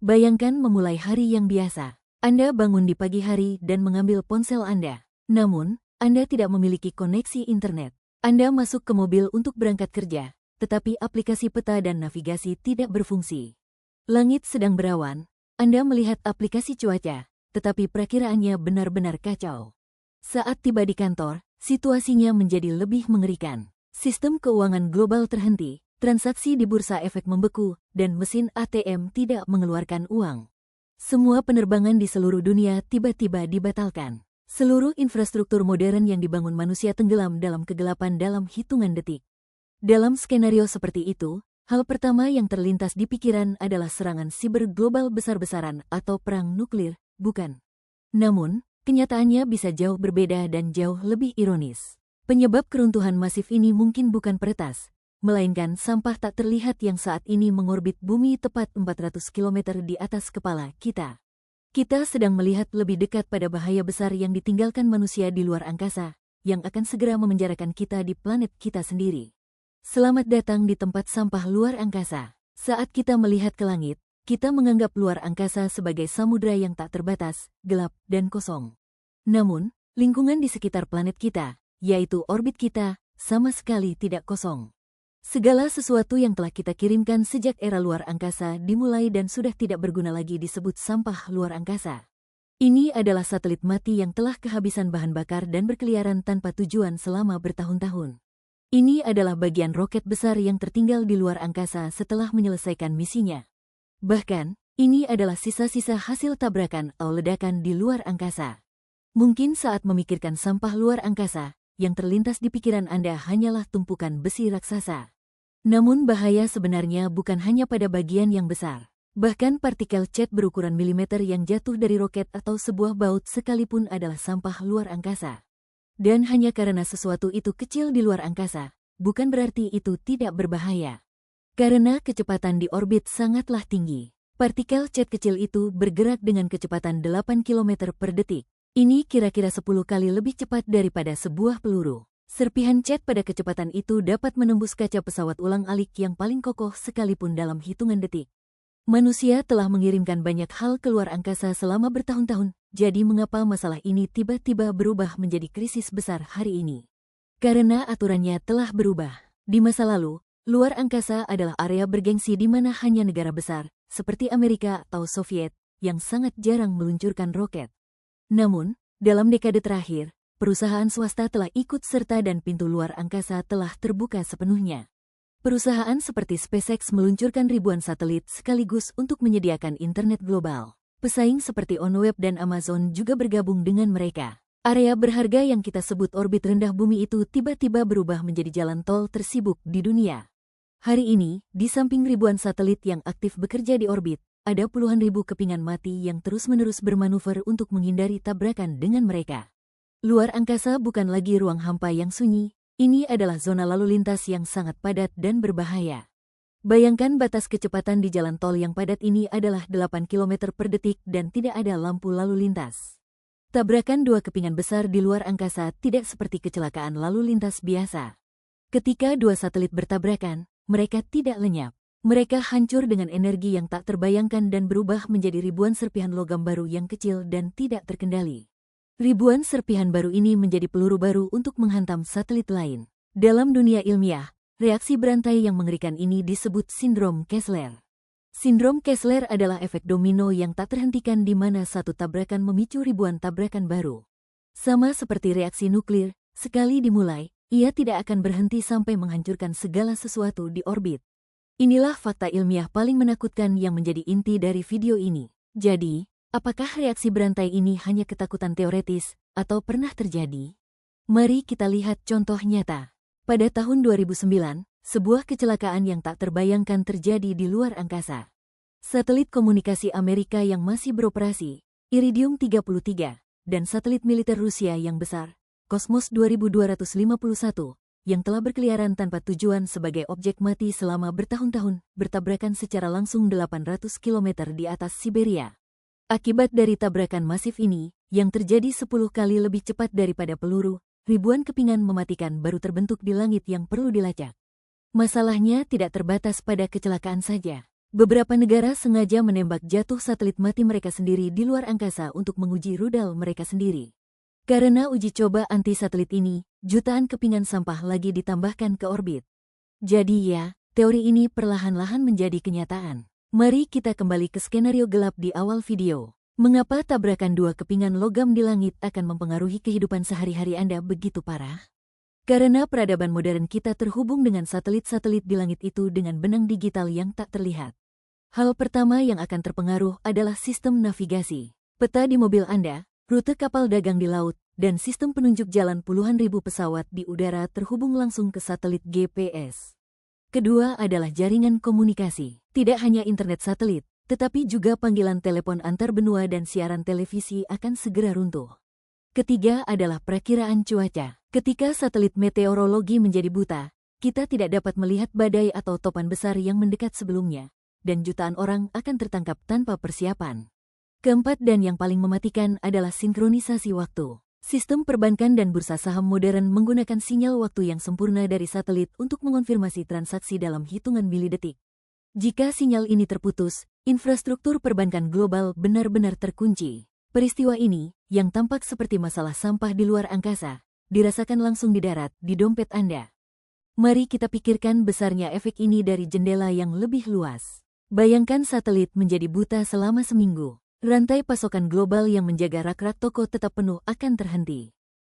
Bayangkan memulai hari yang biasa. Anda bangun di pagi hari dan mengambil ponsel Anda. Namun, Anda tidak memiliki koneksi internet. Anda masuk ke mobil untuk berangkat kerja, tetapi aplikasi peta dan navigasi tidak berfungsi. Langit sedang berawan, Anda melihat aplikasi cuaca, tetapi perakiraannya benar-benar kacau. Saat tiba di kantor, situasinya menjadi lebih mengerikan. Sistem keuangan global terhenti, transaksi di bursa efek membeku, dan mesin ATM tidak mengeluarkan uang. Semua penerbangan di seluruh dunia tiba-tiba dibatalkan. Seluruh infrastruktur modern yang dibangun manusia tenggelam dalam kegelapan dalam hitungan detik. Dalam skenario seperti itu, hal pertama yang terlintas di pikiran adalah serangan siber global besar-besaran atau perang nuklir, bukan? Namun, kenyataannya bisa jauh berbeda dan jauh lebih ironis. Penyebab keruntuhan masif ini mungkin bukan peretas, melainkan sampah tak terlihat yang saat ini mengorbit bumi tepat 400 km di atas kepala kita. Kita sedang melihat lebih dekat pada bahaya besar yang ditinggalkan manusia di luar angkasa, yang akan segera memenjarakan kita di planet kita sendiri. Selamat datang di tempat sampah luar angkasa. Saat kita melihat ke langit, kita menganggap luar angkasa sebagai samudra yang tak terbatas, gelap, dan kosong. Namun, lingkungan di sekitar planet kita, yaitu orbit kita, sama sekali tidak kosong. Segala sesuatu yang telah kita kirimkan sejak era luar angkasa dimulai dan sudah tidak berguna lagi disebut sampah luar angkasa. Ini adalah satelit mati yang telah kehabisan bahan bakar dan berkeliaran tanpa tujuan selama bertahun-tahun. Ini adalah bagian roket besar yang tertinggal di luar angkasa setelah menyelesaikan misinya. Bahkan, ini adalah sisa-sisa hasil tabrakan atau ledakan di luar angkasa. Mungkin saat memikirkan sampah luar angkasa, yang terlintas di pikiran Anda hanyalah tumpukan besi raksasa. Namun bahaya sebenarnya bukan hanya pada bagian yang besar. Bahkan partikel cat berukuran milimeter yang jatuh dari roket atau sebuah baut sekalipun adalah sampah luar angkasa. Dan hanya karena sesuatu itu kecil di luar angkasa, bukan berarti itu tidak berbahaya. Karena kecepatan di orbit sangatlah tinggi. Partikel cat kecil itu bergerak dengan kecepatan 8 km per detik. Ini kira-kira 10 kali lebih cepat daripada sebuah peluru. Serpihan cat pada kecepatan itu dapat menembus kaca pesawat ulang-alik yang paling kokoh sekalipun dalam hitungan detik. Manusia telah mengirimkan banyak hal ke luar angkasa selama bertahun-tahun, jadi mengapa masalah ini tiba-tiba berubah menjadi krisis besar hari ini? Karena aturannya telah berubah. Di masa lalu, luar angkasa adalah area bergengsi di mana hanya negara besar, seperti Amerika atau Soviet, yang sangat jarang meluncurkan roket. Namun, dalam dekade terakhir, perusahaan swasta telah ikut serta dan pintu luar angkasa telah terbuka sepenuhnya. Perusahaan seperti SpaceX meluncurkan ribuan satelit sekaligus untuk menyediakan internet global. Pesaing seperti OneWeb dan Amazon juga bergabung dengan mereka. Area berharga yang kita sebut orbit rendah bumi itu tiba-tiba berubah menjadi jalan tol tersibuk di dunia. Hari ini, di samping ribuan satelit yang aktif bekerja di orbit, ada puluhan ribu kepingan mati yang terus-menerus bermanuver untuk menghindari tabrakan dengan mereka. Luar angkasa bukan lagi ruang hampa yang sunyi, ini adalah zona lalu lintas yang sangat padat dan berbahaya. Bayangkan batas kecepatan di jalan tol yang padat ini adalah 8 km per detik dan tidak ada lampu lalu lintas. Tabrakan dua kepingan besar di luar angkasa tidak seperti kecelakaan lalu lintas biasa. Ketika dua satelit bertabrakan, mereka tidak lenyap. Mereka hancur dengan energi yang tak terbayangkan dan berubah menjadi ribuan serpihan logam baru yang kecil dan tidak terkendali. Ribuan serpihan baru ini menjadi peluru baru untuk menghantam satelit lain. Dalam dunia ilmiah, reaksi berantai yang mengerikan ini disebut sindrom Kessler. Sindrom Kessler adalah efek domino yang tak terhentikan di mana satu tabrakan memicu ribuan tabrakan baru. Sama seperti reaksi nuklir, sekali dimulai, ia tidak akan berhenti sampai menghancurkan segala sesuatu di orbit. Inilah fakta ilmiah paling menakutkan yang menjadi inti dari video ini. Jadi, apakah reaksi berantai ini hanya ketakutan teoretis atau pernah terjadi? Mari kita lihat contoh nyata. Pada tahun 2009, sebuah kecelakaan yang tak terbayangkan terjadi di luar angkasa. Satelit komunikasi Amerika yang masih beroperasi, Iridium 33, dan satelit militer Rusia yang besar, Cosmos 2251, yang telah berkeliaran tanpa tujuan sebagai objek mati selama bertahun-tahun, bertabrakan secara langsung 800 km di atas Siberia. Akibat dari tabrakan masif ini, yang terjadi 10 kali lebih cepat daripada peluru, ribuan kepingan mematikan baru terbentuk di langit yang perlu dilacak. Masalahnya tidak terbatas pada kecelakaan saja. Beberapa negara sengaja menembak jatuh satelit mati mereka sendiri di luar angkasa untuk menguji rudal mereka sendiri. Karena uji coba anti-satelit ini, jutaan kepingan sampah lagi ditambahkan ke orbit. Jadi ya, teori ini perlahan-lahan menjadi kenyataan. Mari kita kembali ke skenario gelap di awal video. Mengapa tabrakan dua kepingan logam di langit akan mempengaruhi kehidupan sehari-hari Anda begitu parah? Karena peradaban modern kita terhubung dengan satelit-satelit di langit itu dengan benang digital yang tak terlihat. Hal pertama yang akan terpengaruh adalah sistem navigasi. Peta di mobil Anda, rute kapal dagang di laut, dan sistem penunjuk jalan puluhan ribu pesawat di udara terhubung langsung ke satelit GPS. Kedua adalah jaringan komunikasi. Tidak hanya internet satelit, tetapi juga panggilan telepon antar benua dan siaran televisi akan segera runtuh. Ketiga adalah perakiraan cuaca. Ketika satelit meteorologi menjadi buta, kita tidak dapat melihat badai atau topan besar yang mendekat sebelumnya, dan jutaan orang akan tertangkap tanpa persiapan. Keempat dan yang paling mematikan adalah sinkronisasi waktu. Sistem perbankan dan bursa saham modern menggunakan sinyal waktu yang sempurna dari satelit untuk mengonfirmasi transaksi dalam hitungan milidetik. Jika sinyal ini terputus, infrastruktur perbankan global benar-benar terkunci. Peristiwa ini, yang tampak seperti masalah sampah di luar angkasa, dirasakan langsung di darat, di dompet Anda. Mari kita pikirkan besarnya efek ini dari jendela yang lebih luas. Bayangkan satelit menjadi buta selama seminggu. Rantai pasokan global yang menjaga rak-rak toko tetap penuh akan terhenti.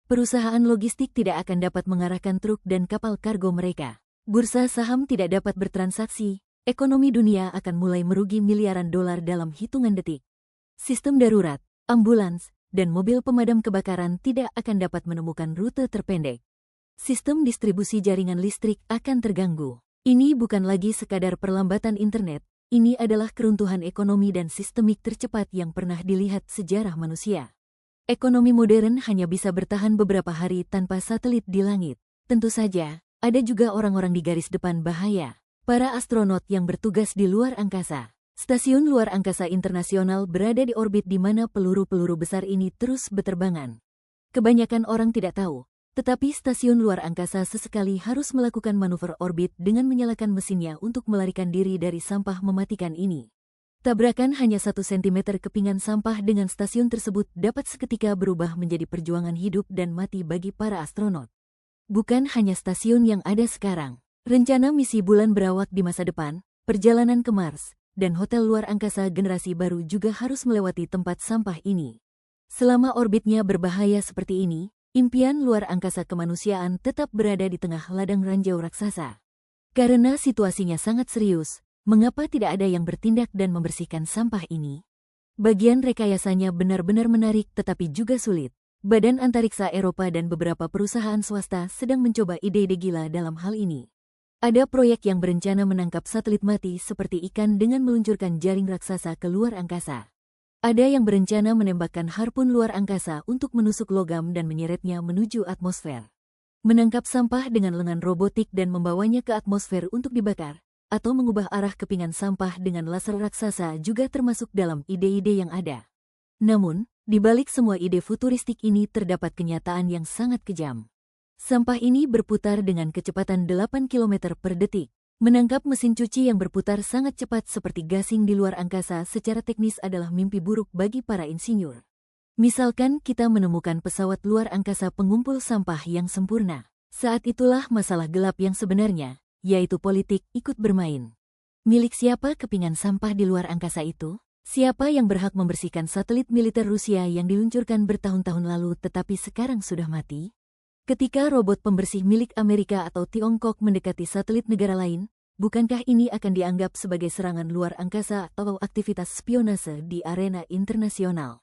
Perusahaan logistik tidak akan dapat mengarahkan truk dan kapal kargo mereka. Bursa saham tidak dapat bertransaksi. Ekonomi dunia akan mulai merugi miliaran dolar dalam hitungan detik. Sistem darurat, ambulans, dan mobil pemadam kebakaran tidak akan dapat menemukan rute terpendek. Sistem distribusi jaringan listrik akan terganggu. Ini bukan lagi sekadar perlambatan internet. Ini adalah keruntuhan ekonomi dan sistemik tercepat yang pernah dilihat sejarah manusia. Ekonomi modern hanya bisa bertahan beberapa hari tanpa satelit di langit. Tentu saja, ada juga orang-orang di garis depan bahaya. Para astronot yang bertugas di luar angkasa. Stasiun luar angkasa internasional berada di orbit di mana peluru-peluru besar ini terus berterbangan. Kebanyakan orang tidak tahu, tetapi stasiun luar angkasa sesekali harus melakukan manuver orbit dengan menyalakan mesinnya untuk melarikan diri dari sampah mematikan ini. Tabrakan hanya 1 cm kepingan sampah dengan stasiun tersebut dapat seketika berubah menjadi perjuangan hidup dan mati bagi para astronot. Bukan hanya stasiun yang ada sekarang. Rencana misi bulan berawak di masa depan, perjalanan ke Mars, dan hotel luar angkasa generasi baru juga harus melewati tempat sampah ini. Selama orbitnya berbahaya seperti ini, impian luar angkasa kemanusiaan tetap berada di tengah ladang ranjau raksasa. Karena situasinya sangat serius, mengapa tidak ada yang bertindak dan membersihkan sampah ini? Bagian rekayasanya benar-benar menarik tetapi juga sulit. Badan Antariksa Eropa dan beberapa perusahaan swasta sedang mencoba ide-ide gila dalam hal ini. Ada proyek yang berencana menangkap satelit mati seperti ikan dengan meluncurkan jaring raksasa ke luar angkasa. Ada yang berencana menembakkan harpun luar angkasa untuk menusuk logam dan menyeretnya menuju atmosfer. Menangkap sampah dengan lengan robotik dan membawanya ke atmosfer untuk dibakar, atau mengubah arah kepingan sampah dengan laser raksasa juga termasuk dalam ide-ide yang ada. Namun, di balik semua ide futuristik ini terdapat kenyataan yang sangat kejam. Sampah ini berputar dengan kecepatan 8 km per detik. Menangkap mesin cuci yang berputar sangat cepat seperti gasing di luar angkasa secara teknis adalah mimpi buruk bagi para insinyur. Misalkan kita menemukan pesawat luar angkasa pengumpul sampah yang sempurna. Saat itulah masalah gelap yang sebenarnya, yaitu politik, ikut bermain. Milik siapa kepingan sampah di luar angkasa itu? Siapa yang berhak membersihkan satelit militer Rusia yang diluncurkan bertahun-tahun lalu tetapi sekarang sudah mati? Ketika robot pembersih milik Amerika atau Tiongkok mendekati satelit negara lain, bukankah ini akan dianggap sebagai serangan luar angkasa atau aktivitas spionase di arena internasional?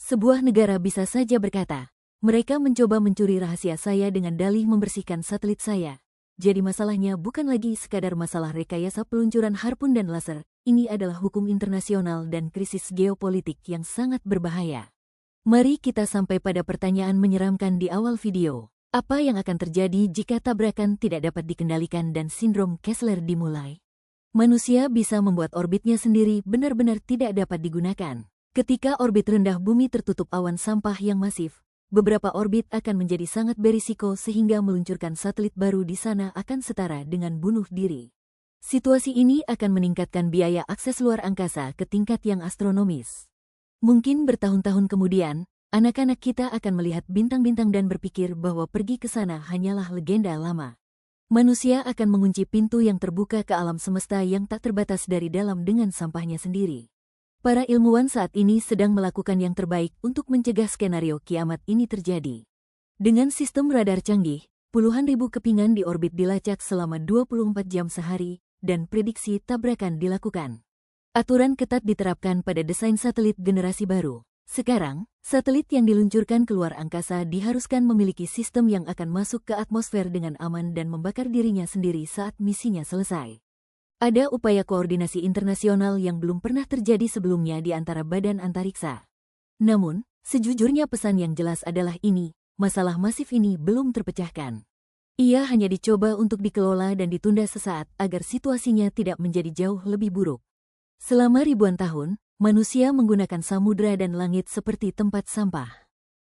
Sebuah negara bisa saja berkata, mereka mencoba mencuri rahasia saya dengan dalih membersihkan satelit saya. Jadi masalahnya bukan lagi sekadar masalah rekayasa peluncuran harpun dan laser, ini adalah hukum internasional dan krisis geopolitik yang sangat berbahaya. Mari kita sampai pada pertanyaan menyeramkan di awal video. Apa yang akan terjadi jika tabrakan tidak dapat dikendalikan dan sindrom Kessler dimulai? Manusia bisa membuat orbitnya sendiri benar-benar tidak dapat digunakan. Ketika orbit rendah bumi tertutup awan sampah yang masif, beberapa orbit akan menjadi sangat berisiko sehingga meluncurkan satelit baru di sana akan setara dengan bunuh diri. Situasi ini akan meningkatkan biaya akses luar angkasa ke tingkat yang astronomis. Mungkin bertahun-tahun kemudian, anak-anak kita akan melihat bintang-bintang dan berpikir bahwa pergi ke sana hanyalah legenda lama. Manusia akan mengunci pintu yang terbuka ke alam semesta yang tak terbatas dari dalam dengan sampahnya sendiri. Para ilmuwan saat ini sedang melakukan yang terbaik untuk mencegah skenario kiamat ini terjadi. Dengan sistem radar canggih, puluhan ribu kepingan di orbit dilacak selama 24 jam sehari, dan prediksi tabrakan dilakukan. Aturan ketat diterapkan pada desain satelit generasi baru. Sekarang, satelit yang diluncurkan keluar angkasa diharuskan memiliki sistem yang akan masuk ke atmosfer dengan aman dan membakar dirinya sendiri saat misinya selesai. Ada upaya koordinasi internasional yang belum pernah terjadi sebelumnya di antara badan antariksa. Namun, sejujurnya pesan yang jelas adalah ini, masalah masif ini belum terpecahkan. Ia hanya dicoba untuk dikelola dan ditunda sesaat agar situasinya tidak menjadi jauh lebih buruk. Selama ribuan tahun, manusia menggunakan samudra dan langit seperti tempat sampah.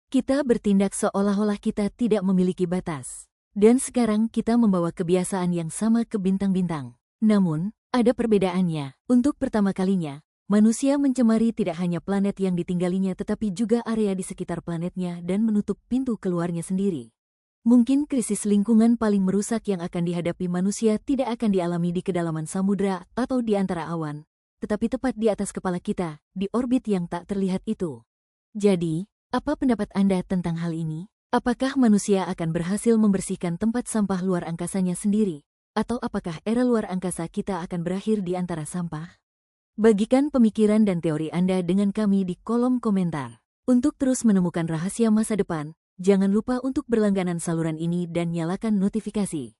Kita bertindak seolah-olah kita tidak memiliki batas. Dan sekarang kita membawa kebiasaan yang sama ke bintang-bintang. Namun, ada perbedaannya. Untuk pertama kalinya, manusia mencemari tidak hanya planet yang ditinggalinya tetapi juga area di sekitar planetnya dan menutup pintu keluarnya sendiri. Mungkin krisis lingkungan paling merusak yang akan dihadapi manusia tidak akan dialami di kedalaman samudra atau di antara awan, tetapi tepat di atas kepala kita, di orbit yang tak terlihat itu. Jadi, apa pendapat Anda tentang hal ini? Apakah manusia akan berhasil membersihkan tempat sampah luar angkasanya sendiri? Atau apakah era luar angkasa kita akan berakhir di antara sampah? Bagikan pemikiran dan teori Anda dengan kami di kolom komentar. Untuk terus menemukan rahasia masa depan, jangan lupa untuk berlangganan saluran ini dan nyalakan notifikasi.